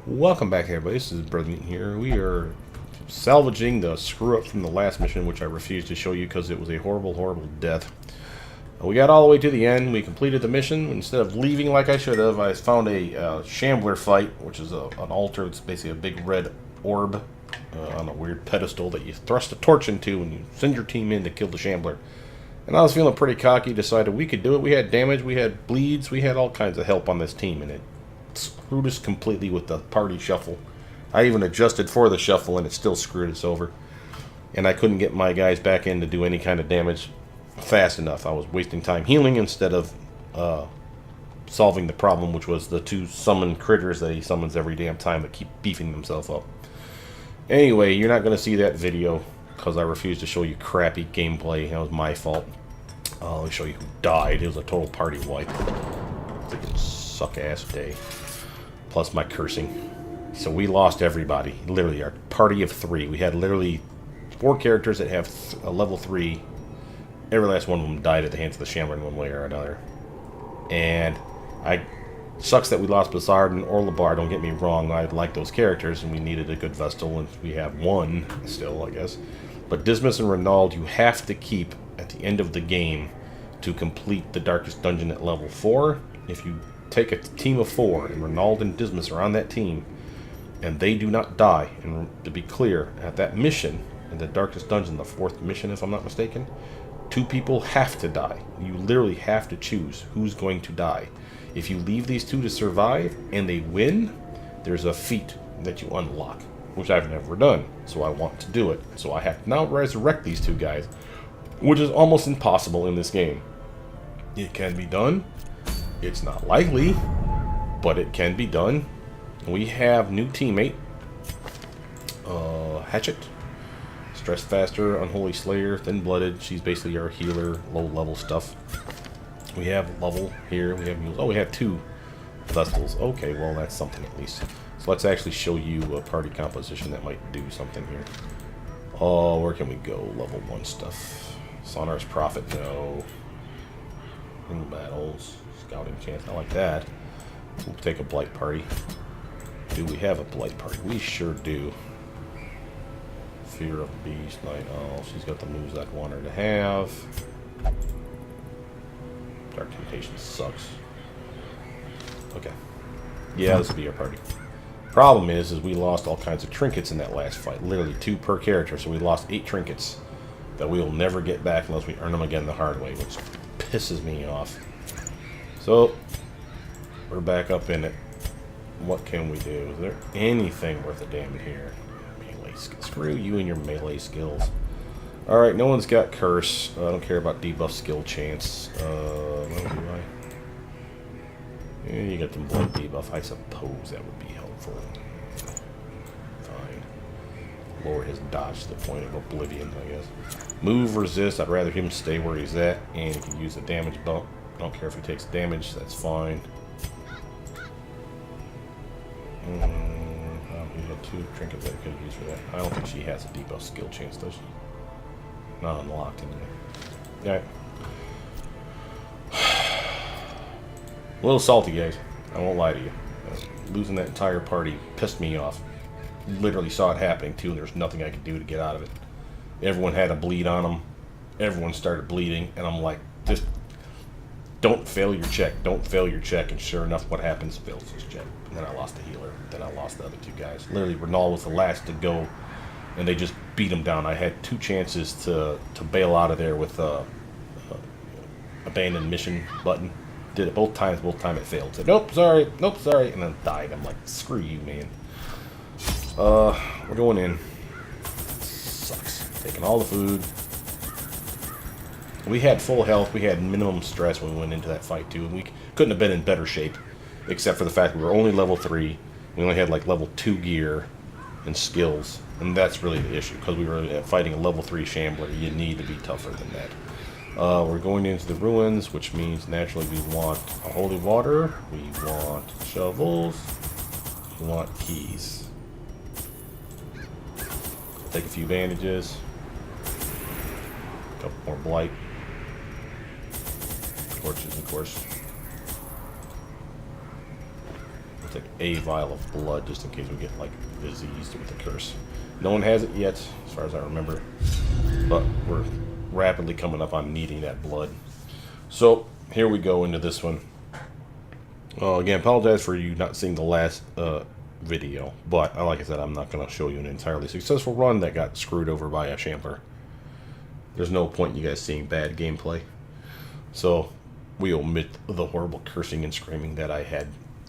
Welcome back, everybody. This is Brothermutant here. We are salvaging the screw-up from the last mission, which I refused to show you because it was a horrible, horrible death. We got all the way to the end. We completed the mission. Instead of leaving like I should have, I found a Shambler fight, which is an altar. It's basically a big red orb on a weird pedestal that you thrust a torch into and you send your team in to kill the Shambler. And I was feeling pretty cocky, decided we could do it. We had damage, we had bleeds, we had all kinds of help on this team, and it screwed us completely with the party shuffle. I even adjusted for the shuffle and it still screwed us over. And I couldn't get my guys back in to do any kind of damage fast enough. I was wasting time healing instead of solving the problem, which was the two summoned critters that he summons every damn time that keep beefing themselves up. Anyway, you're not going to see that video because I refused to show you crappy gameplay. That was my fault. Let me show you who died. It was a total party wipe. Freaking suck-ass day. Plus my cursing. So we lost everybody. Literally, our party of 3. We had literally 4 characters that have a level 3. Every last one of them died at the hands of the Shambler in one way or another. And sucks that we lost Blizzard and Orlebar, don't get me wrong. I like those characters and we needed a good Vestal, and we have one still, I guess. But Dismas and Renald you have to keep at the end of the game to complete the Darkest Dungeon at level 4. If you take a team of 4 and Renald and Dismas are on that team and they do not die, and to be clear, at that mission in the Darkest Dungeon, the 4th mission if I'm not mistaken, 2 people have to die. You literally have to choose who's going to die. If you leave these 2 to survive and they win, there's a feat that you unlock, which I've never done, so I want to do it. So I have to now resurrect these 2 guys, which is almost impossible in this game. It can be done. It's not likely, but it can be done. We have new teammate, Hatchet. Stress Faster, Unholy Slayer, Thin-Blooded. She's basically our healer, low-level stuff. We have Lovable here. We have mules. Oh, we have 2 Vestals. Okay, well, that's something at least. So let's actually show you a party composition that might do something here. Oh, where can we go? Level 1 stuff. Sonar's Prophet, no. Ring Battles. Scouting Chance, I like that. We'll take a Blight Party. Do we have a Blight Party? We sure do. Fear of Beast, Night Owl. She's got the moves I'd want her to have. Dark Temptation sucks. Okay. Yeah, this will be our party. Problem is we lost all kinds of trinkets in that last fight. Literally 2 per character, so we lost 8 trinkets that we will never get back unless we earn them again the hard way, which pisses me off. So, we're back up in it. What can we do? Is there anything worth a damn here? Melee skills. Screw you and your melee skills. Alright, no one's got Curse. I don't care about debuff skill chance. No, do I? Yeah, you got the Blood debuff. I suppose that would be helpful. Fine. Lower his dodge to the point of oblivion, I guess. Move, resist. I'd rather him stay where he's at, and he can use the damage bump. I don't care if he takes damage, that's fine. We got 2 trinkets that we could use for that. I don't think she has a debuff skill chance, does she? Not unlocked anyway. Alright. A little salty, guys. I won't lie to you. Losing that entire party pissed me off. Literally saw it happening too, and there's nothing I could do to get out of it. Everyone had a bleed on them. Everyone started bleeding, and I'm like, just don't fail your check. Don't fail your check. And sure enough, what happens? Fails his check. And then I lost the healer. Then I lost the other 2 guys. Literally, Renal was the last to go, and they just beat him down. I had 2 chances to bail out of there with abandon mission button. Did it both times. Both times it failed. Said, nope, sorry. Nope, sorry. And then died. I'm like, screw you, man. We're going in. Sucks. Taking all the food. We had full health. We had minimum stress when we went into that fight, too. And we couldn't have been in better shape, except for the fact we were only level 3. We only had, like, level 2 gear and skills. And that's really the issue, because we were fighting a level 3 Shambler. You need to be tougher than that. We're going into the ruins, which means naturally we want a holy water. We want shovels. We want keys. Take a few bandages. A couple more blight. Torches, of course. stick a vial of blood just in case we get like diseased with the curse. No one has it yet, as far as I remember, but we're rapidly coming up on needing that blood. So here we go into this one. Again, apologize for you not seeing the last video, but like I said, I'm not going to show you an entirely successful run that got screwed over by a Shambler. There's no point in you guys seeing bad gameplay. So we omit the horrible cursing and screaming that I had,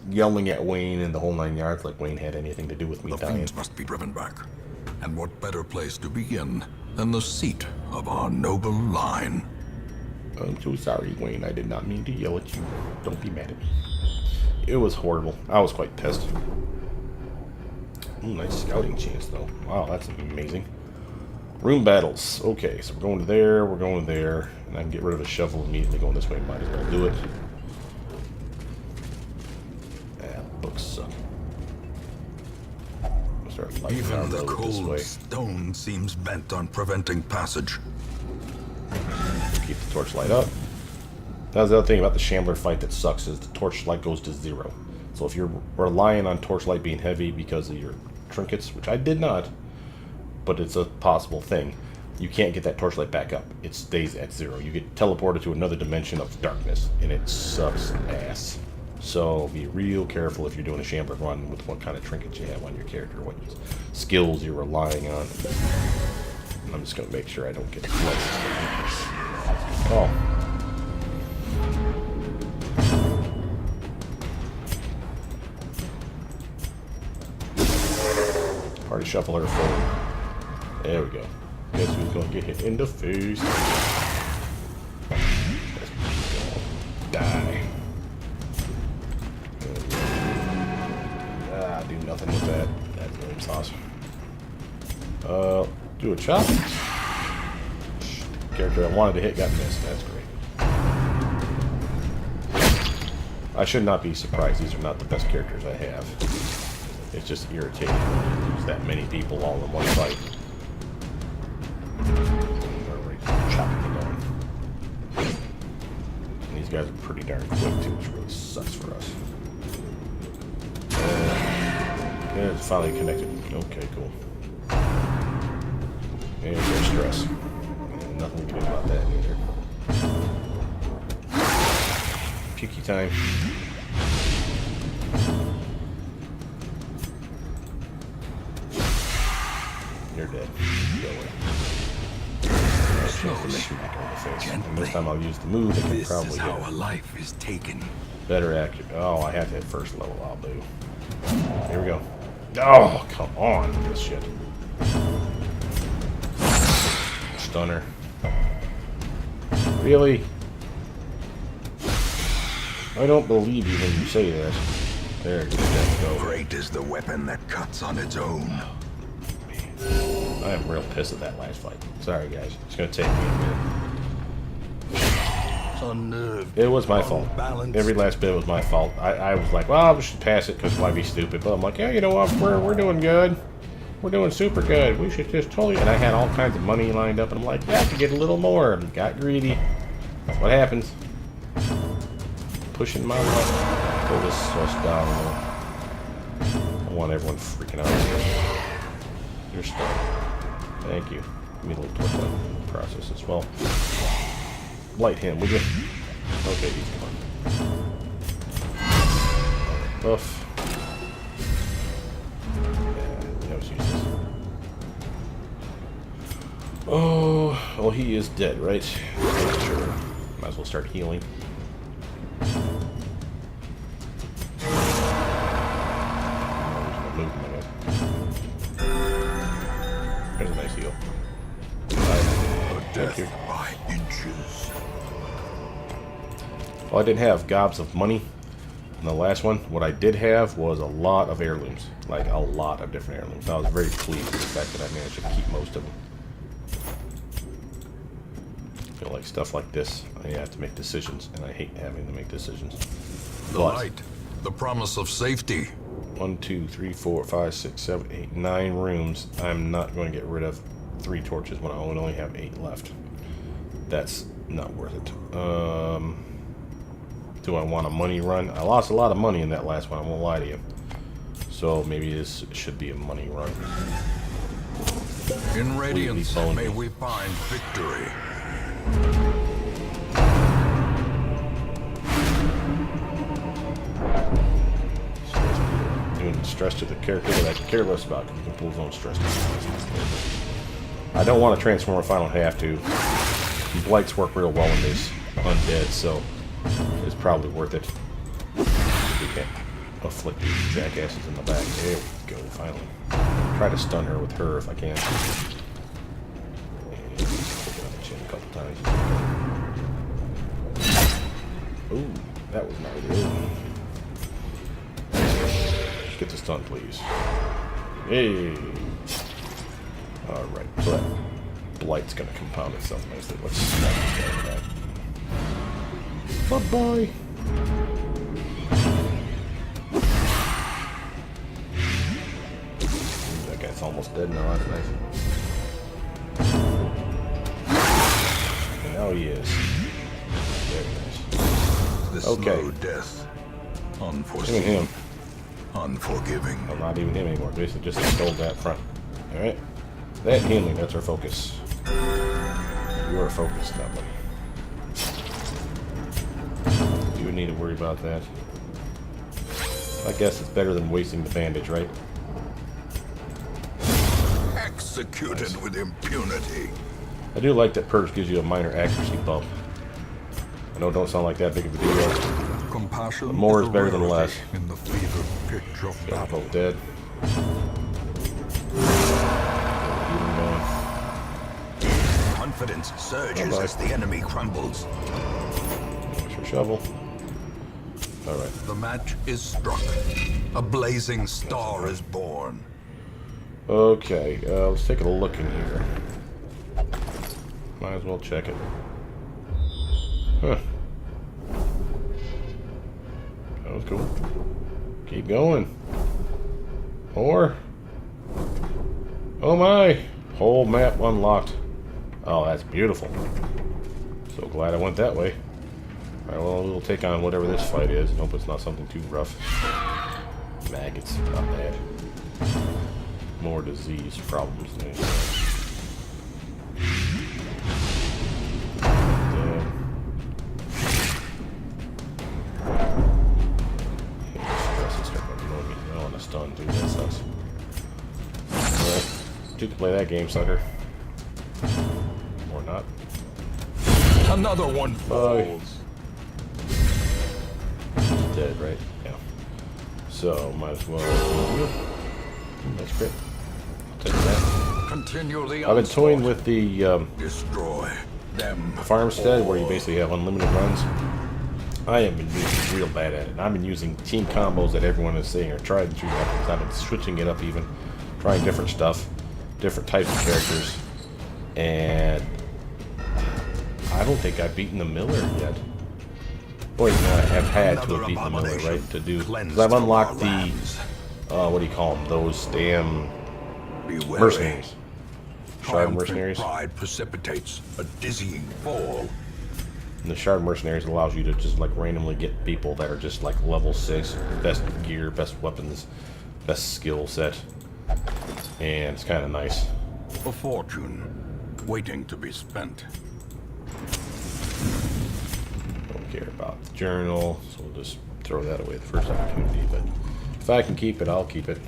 yelling at Wayne and the whole 9 yards, like Wayne had anything to do with me The dying. fiends must be driven back. And what better place to begin than the seat of our noble line? I'm so sorry, Wayne. I did not mean to yell at you. Don't be mad at me. It was horrible. I was quite pissed. Ooh, nice scouting chance, though. Wow, that's amazing. Room battles. Okay, so we're going to there, we're going to there, and I can get rid of a shovel immediately going this way. Might as well do it. Ah, books suck. Start lighting Even our the road this way. cold stone seems bent on preventing passage. Keep the torchlight up. That's the other thing about the Shambler fight that sucks is the torchlight goes to 0. So if you're relying on torchlight being heavy because of your trinkets, which I did not, but it's a possible thing, you can't get that torchlight back up. It stays at 0. You get teleported to another dimension of darkness, and it sucks ass. So be real careful if you're doing a Shambler run with what kind of trinkets you have on your character, what skills you're relying on. I'm just going to make sure I don't get flexed. Oh. Party shuffler forward. There we go. Guess who's going to get hit in the face? Die. Do nothing with that. That's really sauce. Do a chop. Character I wanted to hit got missed. That's great. I should not be surprised. These are not the best characters I have. It's just irritating when you use that many people all in one fight. Chopping it down. And these guys are pretty darn quick too, which really sucks for us. Yeah, it's finally connected. Okay, cool. And there's stress. And nothing we can do about that either. Pukey time. You're dead. Go away. And this time I'll use the move that can probably This is how a life is taken. better accurate. Oh, I have to hit first level. I'll do. Here we go. Oh, come on with this shit. Stunner. Really? I don't believe you when you say that. There it goes. Great is the weapon that cuts on its own. I am real pissed at that last fight. Sorry, guys. It's going to take me a minute. Unnerved. It was my fault. Every last bit was my fault. I was like, well, we should pass it because why be stupid? But I'm like, yeah, you know what? We're doing good. We're doing super good. We should just totally... And I had all kinds of money lined up, and I'm like, yeah, I could get a little more. And got greedy. That's what happens. Pushing my luck. Pull this sauce down. I want everyone freaking out. You're stuck. Thank you. Give me a little torch process as well. Light him, would you? Okay, he's gone. Buff. Yeah, that was useless. Oh, well, he is dead, right? Sure. Might as well start healing. There's a nice heal. Thank you. By inches. Well, I didn't have gobs of money in the last one. What I did have was a lot of heirlooms. Like, a lot of different heirlooms. I was very pleased with the fact that I managed to keep most of them. You know, like stuff like this, I have to make decisions, and I hate having to make decisions. The light. The promise of safety. 1, 2, 3, 4, 5, 6, 7, 8, 9 rooms. I'm not going to get rid of 3 torches when I only have 8 left. That's not worth it. Do I want a money run? I lost a lot of money in that last one, I won't lie to you. So maybe this should be a money run. In Radiance, may we find victory. Doing stress to the character that I can care less about because he can pull his own stress. I don't want to transform if I don't have to. Blights work real well in this undead, so it's probably worth it. We can't afflict these jackasses in the back. There we go, finally. Try to stun her with her if I can. And take it on the chin a couple times. Ooh, that was not good. Get the stun, please. Hey! Alright, so that Blight's gonna compound itself nicely. Let's snap that. Bye-bye! That guy's almost dead now, that's nice. And now he is. Very nice. The okay. Slow death. Unforeseen. Even him. Unforgiving. Well, not even him anymore. Basically just stole that front. Alright? That healing, that's our focus. You are focused, that one. You would need to worry about that. I guess it's better than wasting the bandage, right? Executed nice. With impunity. I do like that Purge gives you a minor accuracy bump. I know it don't sound like that big of a deal. Compassion More is better than less. In the fever pitch of battle. Both dead. Confidence surges as the enemy crumbles. There's your shovel. Alright. The match is struck. A blazing star is born. Okay, let's take a look in here. Might as well check it. Huh. That was cool. Keep going. More. Oh my! Whole map unlocked. Oh, that's beautiful. So glad I went that way. Alright, well, we'll take on whatever this fight is. Hope it's not something too rough. Maggots, not bad. More disease problems. Stun, dude, that sucks. Alright, you can play that game, sucker. Or not. Another one falls. Dead, right? Yeah. So, might as well. That's great. I'll take that. Continue the I've been toying with the destroy them farmstead, where you basically have unlimited runs. I have been using real bad at it. I've been using team combos that everyone is saying are tried and true methods. I've been switching it up even, trying different stuff, different types of characters, and I don't think I've beaten the Miller yet. Boy, no, I have had to have beaten the Miller, right? To do, because I've unlocked the, what do you call them? Those damn mercenaries. Shard mercenaries. Pride precipitates a dizzying fall. And the Shard Mercenaries allows you to just like randomly get people that are just like level 6, best gear, best weapons, best skill set, and it's kind of nice. A fortune waiting to be spent. Don't care about the journal, so we'll just throw that away the first opportunity. But if I can keep it, I'll keep it.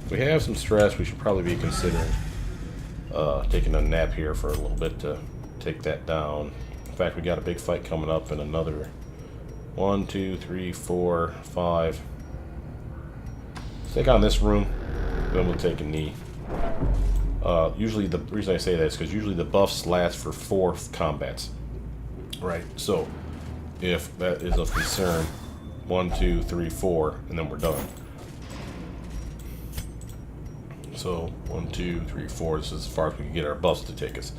If we have some stress, we should probably be considering taking a nap here for a little bit to take that down. In fact, we got a big fight coming up in another 1, 2, 3, 4, 5. Let's take on this room, then we'll take a knee. Usually, the reason I say that is because usually the buffs last for 4 combats. Right, so if that is of concern, 1, 2, 3, 4, and then we're done. So 1, 2, 3, 4. This is as far as we can get our buffs to take us.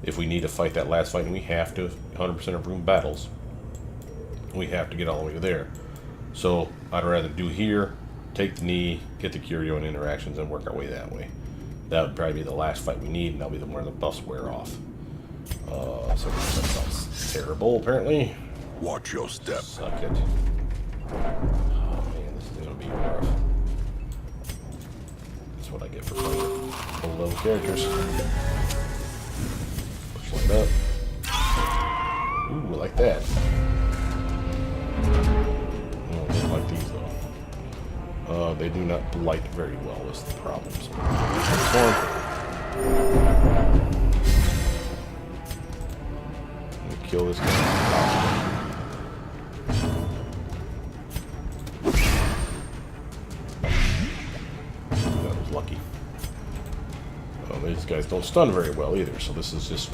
If we need to fight that last fight, and we have to, 100% of room battles, we have to get all the way to there. So I'd rather do here, take the knee, get the curio and interactions, and work our way that way. That would probably be the last fight we need, and that'll be the where the buffs wear off. So that sounds terrible, apparently. Watch your step. Suck it. Oh man, this is gonna be rough. New characters. Push light up. Ooh, I like that. Oh, I don't like these though. They do not light very well, is the problem. So, transform. Kill this guy. That was lucky. Oh, these guys don't stun very well either, so this is just...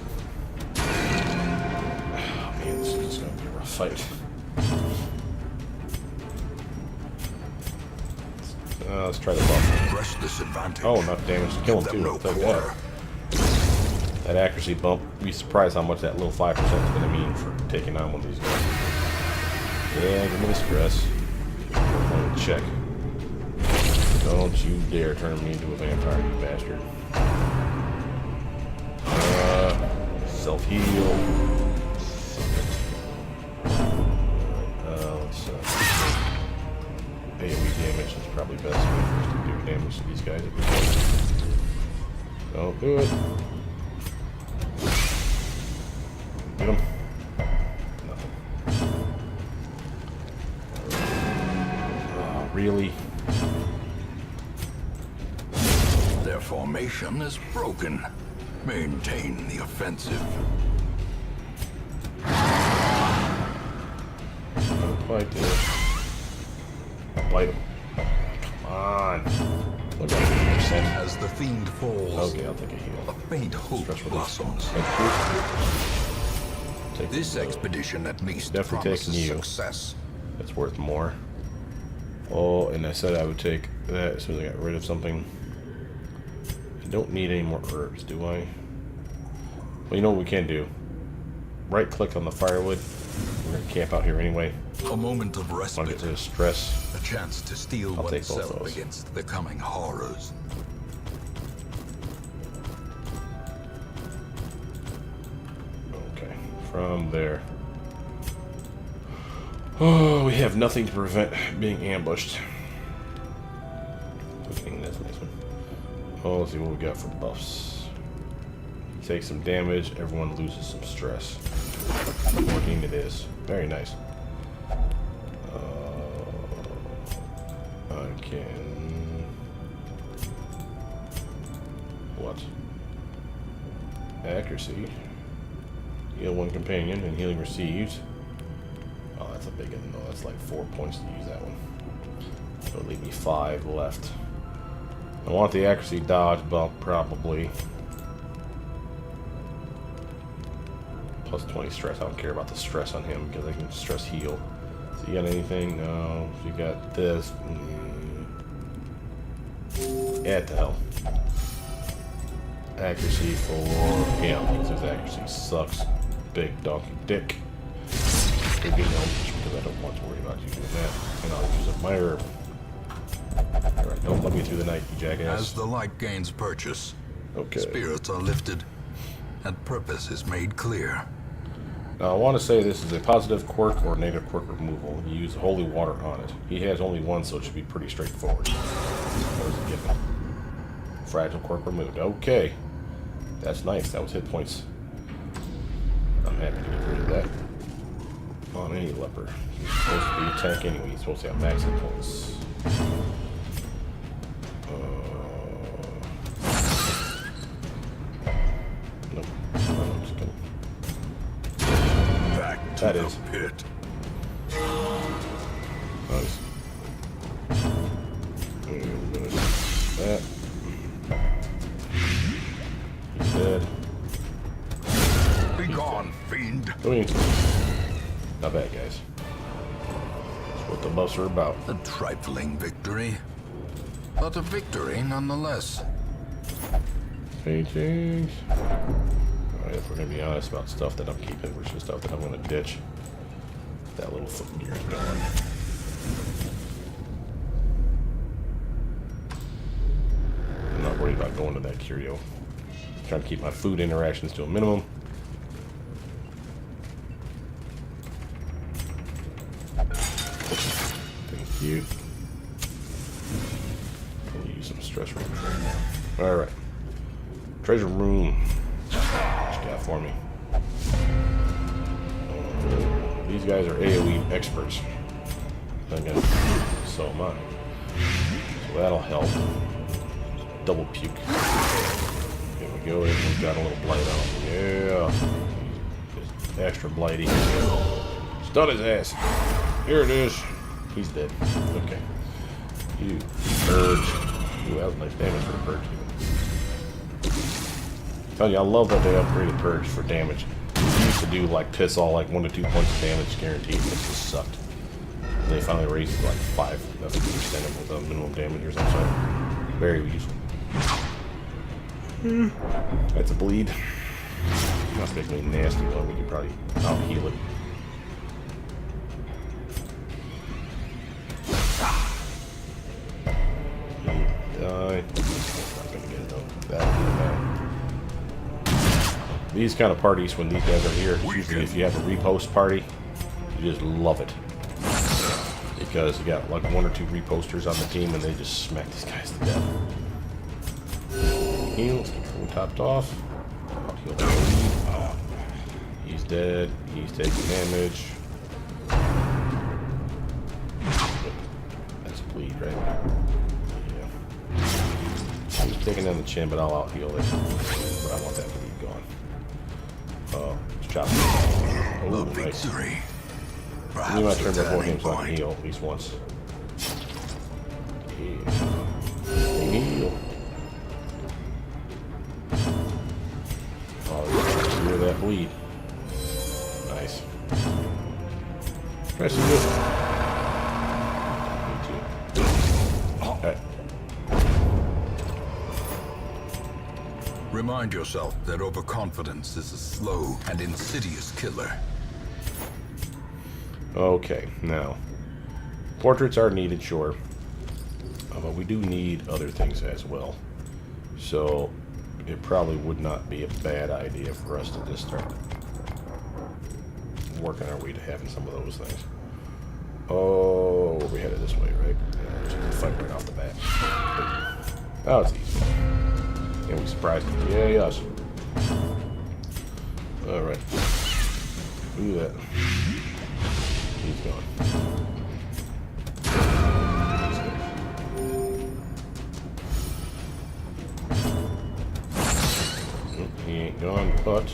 Oh man, this is just going to be a rough fight. Let's try the buff. Press this advantage. Oh, enough damage to kill him too. No Take that. That accuracy bump, be surprised how much that little 5% is going to mean for taking on one of these guys. Yeah, give me the stress. Check. Don't you dare turn me into a vampire, you bastard. Self-heal. Let's AoE damage is probably best for us to do damage to these guys. Don't do it. Get him. Nothing. Oh, really? Their formation is broken. Maintain the offensive. Don't quite do it. Bite him. Come on. Look at that. As the fiend falls, Okay, I'll take a a heal. faint hope Stress release. blossoms. Take This the- expedition at least Definitely promises taking you. success. That's worth more. Oh, and I said I would take that as soon as I got rid of something. I don't need any more herbs, do I? Well, you know what we can do? Right click on the firewood. We're going to camp out here anyway. A moment of I'll get respite. rid of stress. A chance to steel I'll take both oneself those. against the coming horrors. Okay, from there. Oh, we have nothing to prevent being ambushed. Looking at this nice one. Oh, let's see what we got for buffs. Take some damage, everyone loses some stress. 14 it is. Very nice. I can... What? Accuracy. Heal one companion and healing received. Oh, that's a big one. No, that's like 4 points to use that one. It'll leave me 5 left. I want the accuracy dodge bump, probably. Plus 20 stress. I don't care about the stress on him because I can stress heal. So you got anything? No. So you got this. Yeah, the hell. Accuracy for him because his accuracy sucks. Big donkey dick. Big elvish because I don't want to worry about you doing that. And I'll use up my herb. Alright, don't let me through the night, you jackass. As the light gains purchase, Okay. spirits are lifted, and purpose is made clear. Now I want to say this is a positive quirk or negative quirk removal. You use holy water on it. He has only one, so it should be pretty straightforward. That was a given. Fragile quirk removed. Okay. That's nice. That was hit points. I'm happy to get rid of that. On any leper. He's supposed to be attack anyway. He's supposed to have max hit points. Nope. I'm just gonna... Back to That the is. pit. Nice. And we're gonna do that. He's dead. Be gone, fiend. Not bad, guys. That's what the buffs are about. A trifling victory, but a victory nonetheless. Paintings. Alright, if we're gonna be honest about stuff that I'm keeping versus stuff that I'm gonna ditch. That little foot gear is gone. I'm not worried about going to that curio. Trying to keep my food interactions to a minimum. Thank you. Can use some stress relief right now. Alright. Treasure room. What you got for me? These guys are AoE experts. So am I. So that'll help. Double puke. Here we go. Everyone's got a little blight on him. Yeah. Just extra blighty. Stun his ass. Here it is. He's dead. Okay. You purge. Ooh, that was nice damage for the purge. I tell you, I love that they upgraded purge for damage. It used to do like piss all like 1 to 2 points of damage guaranteed. It just sucked. And they finally raised it to like 5% with the minimum damage or something. Very useful. That's a bleed. Not particularly nasty though. We could probably out heal it. Die. Not gonna get it though. That'll be bad. These kind of parties, when these guys are here, usually if you have a repost party, you just love it. Because you got like 1 or 2 reposters on the team and they just smack these guys to death. Heal, let's get full topped off. Heal the lead. He's dead. He's taking damage. That's a bleed, right? Yeah. He's taking down the chin, but I'll out heal it. But I want that bleed gone. Let's chop it. Oh, nice. I need my turn before him so I can heal at least once. Heal. Oh, clear that bleed. Nice. Press it good. Me too. Okay. Remind yourself that overconfidence is a slow and insidious killer. Okay, now, portraits are needed, sure, but we do need other things as well. So, it probably would not be a bad idea for us to just start working our way to having some of those things. Oh, we headed this way, right? Yeah, just gonna fight right off the bat. Oh, it's easy. And we surprised him. Yeah, yes. Alright. Do that. He's gone. He ain't gone, but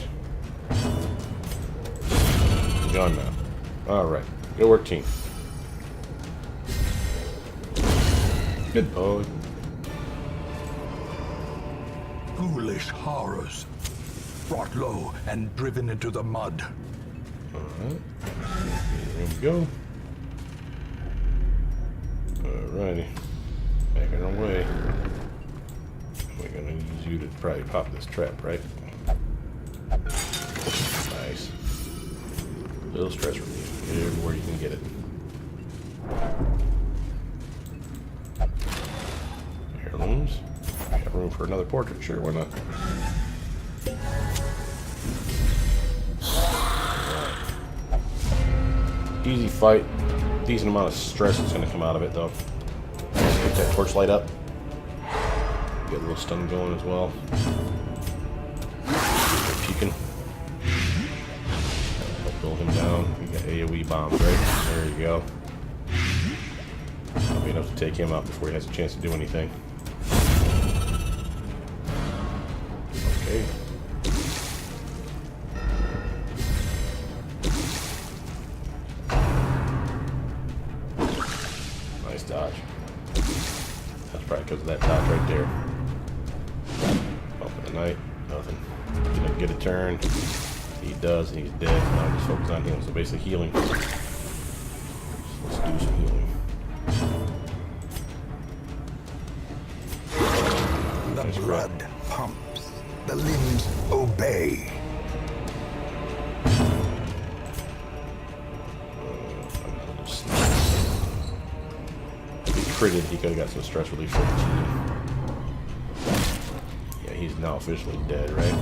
he's gone now. Alright. Good work, team. Good boy. Foolish horrors. Brought low and driven into the mud. Alright. Here we go. Alrighty. Back on our way. We're gonna use you to probably pop this trap, right? Nice. Little stress relief. Everywhere you can get it. Heirlooms. Got room for another portrait, sure, why not? Easy fight. Decent amount of stress is going to come out of it, though. Get that torchlight up. Get a little stun going as well. Peeking. Help pull him down. We got AoE bombs, right? There you go. That'll be enough to take him out before he has a chance to do anything. Okay. Nice dodge. That's probably because of that dodge right there. Up in the night, nothing. Didn't get a turn. He does, and he's dead. So now just focus on him. So basically healing. So let's do some healing. The blood pumps. The limbs obey. Critted, he could have got some stress relief for the team. Yeah, he's now officially dead, right?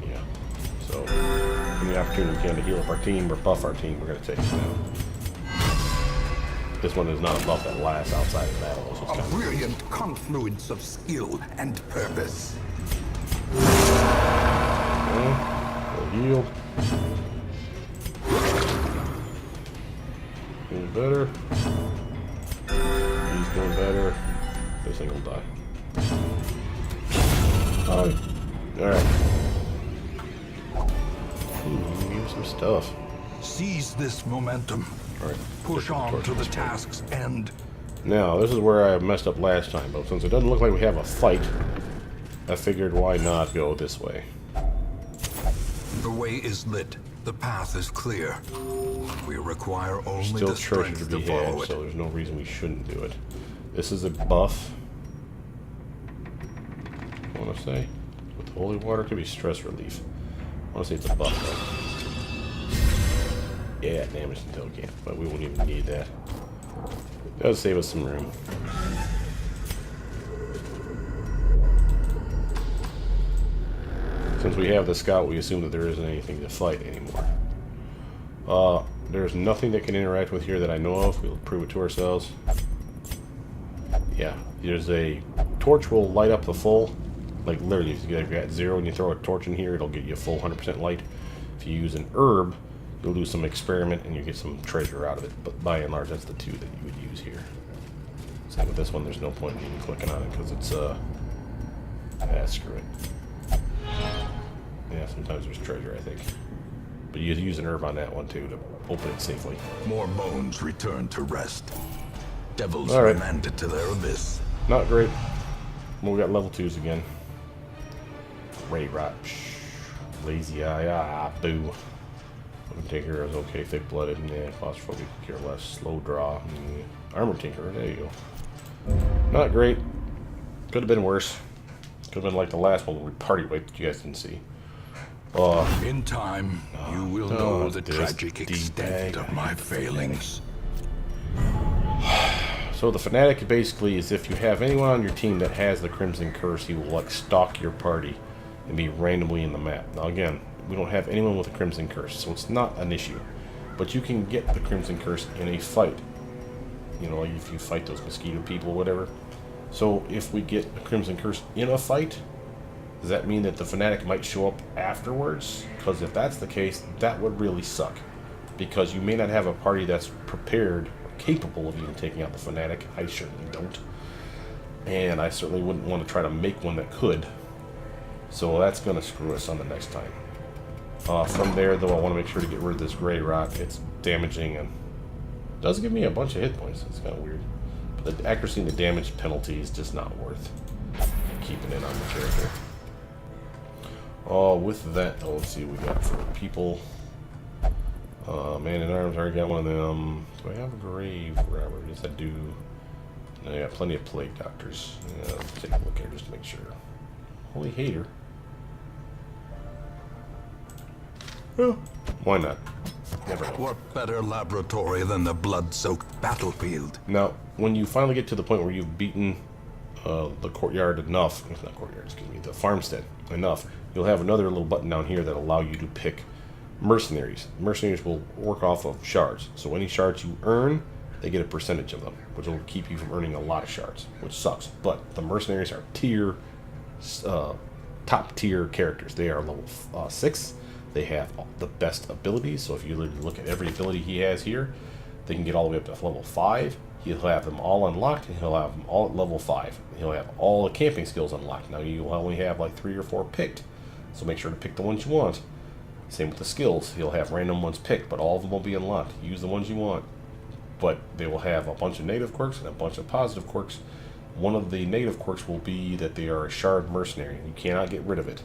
Yeah. So, any opportunity we can to heal up our team or buff our team, we're going to take it now. This one is not a buff that lasts outside of battle. So it's A brilliant confluence of skill and purpose. Okay. Healed. Doing better. He's doing better. This thing will die. Oh. Alright. Give some stuff. Seize this momentum. Alright. Push on to the task's end. Now, this is where I messed up last time, but since it doesn't look like we have a fight, I figured why not go this way. The way is lit. The path is clear. We require only Still the treasure strength to to be follow had, it. so there's no reason we shouldn't do it. This is a buff. I want to say with holy water could be stress relief. I want to say it's a buff though. Yeah, damage until camp, but we won't even need that. It does save us some room. Since we have the scout, we assume that there isn't anything to fight anymore. There's nothing that can interact with here that I know of. We'll prove it to ourselves. Yeah, there's a torch will light up the full. Like literally, if you got 0 and you throw a torch in here, it'll get you full 100% light. If you use an herb, you'll do some experiment and you get some treasure out of it. But by and large, that's the two that you would use here. Same with this one. There's no point in even clicking on it because it's screw it. Yeah, sometimes there's treasure, I think. But you use an herb on that one too to open it safely. More bones return to rest. Devils All right. remanded to their abyss. Not great. Well, we got level 2s again. Ray rot. Lazy eye. Boo. Tinker is okay. Thick blooded. Yeah. Claustrophobic. Care less. Slow draw. Armor tinker. There you go. Not great. Could have been worse. Could have been like the last one where we party wiped that you guys didn't see. In time, you will know the tragic extent of my failings. So the fanatic basically is if you have anyone on your team that has the Crimson Curse, he will like stalk your party and be randomly in the map. Now again, we don't have anyone with a Crimson Curse, so it's not an issue. But you can get the Crimson Curse in a fight. You know, like if you fight those mosquito people or whatever. So if we get a Crimson Curse in a fight, does that mean that the fanatic might show up afterwards? Because if that's the case, that would really suck. Because you may not have a party that's prepared or capable of even taking out the fanatic. I certainly don't. And I certainly wouldn't want to try to make one that could. So that's going to screw us on the next time. From there, though, I want to make sure to get rid of this gray rot. It's damaging and does give me a bunch of hit points. It's kind of weird. But the accuracy and the damage penalty is just not worth keeping it on the character. With that, let's see what we got for people. Man-at-Arms, I already got one of them. Do I have a grave robber? Yes, I do. And I got plenty of plague doctors. Let's take a look here just to make sure. Holy hater. Well, why not? Never know. What better laboratory than the blood-soaked battlefield? Now, when you finally get to the point where you've beaten the courtyard enough, not courtyard, excuse me, the farmstead enough, you'll have another little button down here that allow you to pick mercenaries. Mercenaries will work off of shards. So any shards you earn, they get a percentage of them, which will keep you from earning a lot of shards, which sucks. But the mercenaries are top tier characters. They are level 6. They have the best abilities. So if you look at every ability he has here, they can get all the way up to level 5. He'll have them all unlocked, and he'll have them all at level 5. He'll have all the camping skills unlocked. Now you'll only have like 3 or 4 picked, so make sure to pick the ones you want. Same with the skills. He'll have random ones picked, but all of them will be unlocked. Use the ones you want. But they will have a bunch of negative quirks and a bunch of positive quirks. One of the negative quirks will be that they are a shard mercenary. You cannot get rid of it.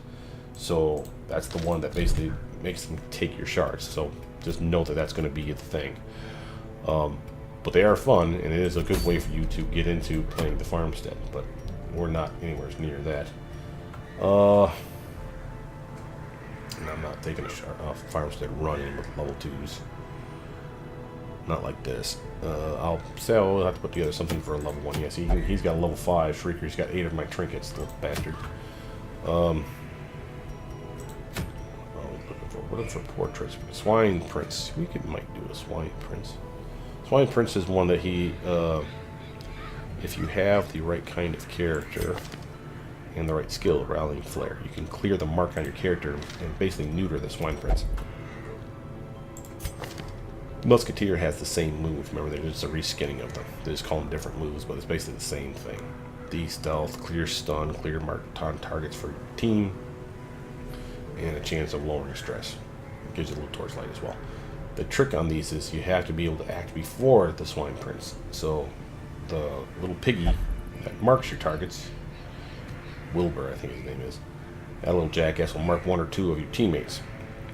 So that's the one that basically makes them take your shards. So just know that that's going to be a thing. But they are fun, and it is a good way for you to get into playing the farmstead. But we're not anywhere near that. And I'm not taking a farmstead running with level 2s. Not like this. I'll have to put together something for a level 1. Yes, he's got a level 5 Shrieker. He's got 8 of my trinkets, little bastard. What are for portraits? Swine Prince. We might do a Swine Prince. Swine Prince is one that he, if you have the right kind of character, and the right skill, rallying flare. You can clear the mark on your character and basically neuter the Swine Prince. Musketeer has the same move. Remember, they're just a reskinning of them. They just call them different moves, but it's basically the same thing. De-stealth, clear stun, clear mark on targets for your team, and a chance of lowering stress. It gives you a little torchlight as well. The trick on these is you have to be able to act before the Swine Prince. So the little piggy that marks your targets, Wilbur I think his name is, that little jackass will mark 1 or 2 of your teammates.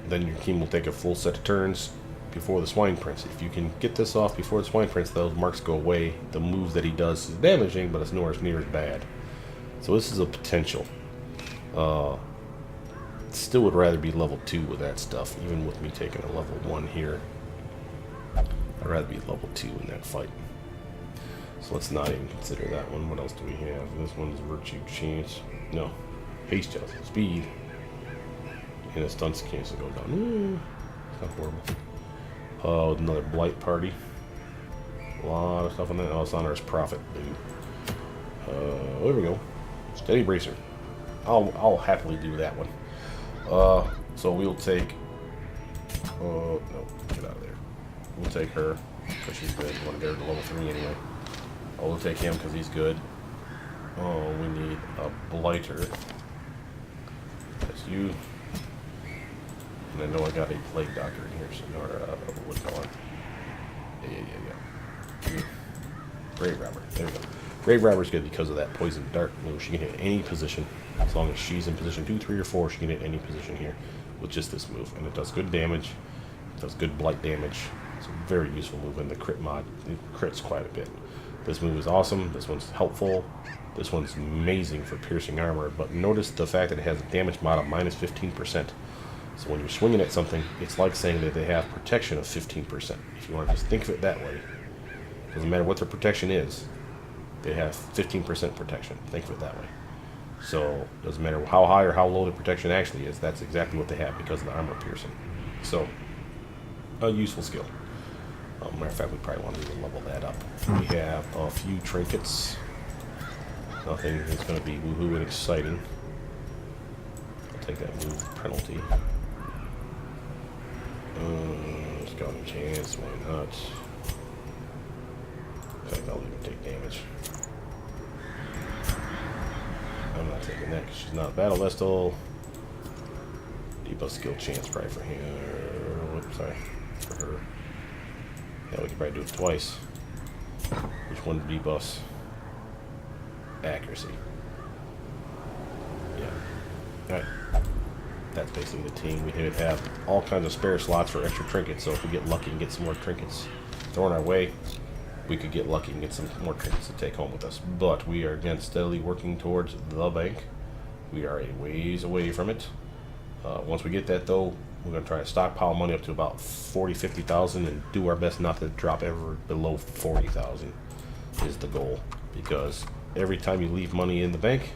Then your team will take a full set of turns before the Swine Prince. If you can get this off before the Swine Prince, those marks go away. The moves that he does is damaging, but it's nowhere near as bad. So this is a potential. Still would rather be level 2 with that stuff, even with me taking a level 1 here. I'd rather be level 2 in that fight. So let's not even consider that one. What else do we have? This one's Virtue Chance. No. Haste Chance. Speed. And a stun chance to go down. It's not horrible. Oh, another Blight Party. A lot of stuff on that. Oh, it's Honor's Prophet, dude. There we go. Steady Bracer. I'll happily do that one. So we'll take... no, get out of there. We'll take her, because she's good. We want to get her to level 3 anyway. Oh, we'll take him, because he's good. Oh, we need a Blighter. That's you. And I know I got a Plague Doctor in here, so what's going on? Yeah. Grave Robber. There we go. Grave Robber's good because of that Poison Dart move. She can hit any position. As long as she's in position 2, 3, or 4, she can hit any position here with just this move. And it does good damage. It does good blight damage. It's a very useful move, and the crit mod, it crits quite a bit. This move is awesome. This one's helpful. This one's amazing for piercing armor. But notice the fact that it has a damage mod of minus 15%. So when you're swinging at something, it's like saying that they have protection of 15%. If you want to just think of it that way. Doesn't matter what their protection is. They have 15% protection. Think of it that way. So it doesn't matter how high or how low the protection actually is. That's exactly what they have because of the armor piercing. So a useful skill. Matter of fact, we probably want to even level that up. We have a few trinkets. Nothing that's going to be woohoo and exciting. I'll take that move penalty. Scouting chance, why not? In fact, I'll even take damage. I'm not taking that because she's not a battle vestal. Debuff skill chance probably for him. Whoops, sorry. For her. Yeah, we could probably do it twice. Which one debuffs? Accuracy. Yeah. Alright. That's basically the team. We have all kinds of spare slots for extra trinkets, so if we get lucky and get some more trinkets thrown our way, we could get lucky and get some more trinkets to take home with us. But we are, again, steadily working towards the bank. We are a ways away from it. Once we get that, though, we're going to try to stockpile money up to about 40,000, 50,000 and do our best not to drop ever below 40,000 is the goal. Because every time you leave money in the bank,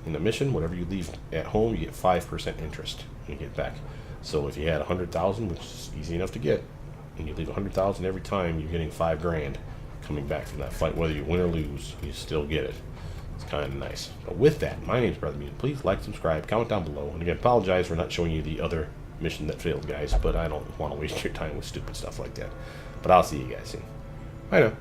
in the mission, whatever you leave at home, you get 5% interest when you get back. So if you had 100,000, which is easy enough to get, and you leave 100,000 every time, you're getting $5,000 coming back from that fight. Whether you win or lose, you still get it. It's kind of nice. But with that, my name's Brothermutant. Please like, subscribe, comment down below. And again, apologize for not showing you the other mission that failed, guys, but I don't want to waste your time with stupid stuff like that. But I'll see you guys soon. Bye now.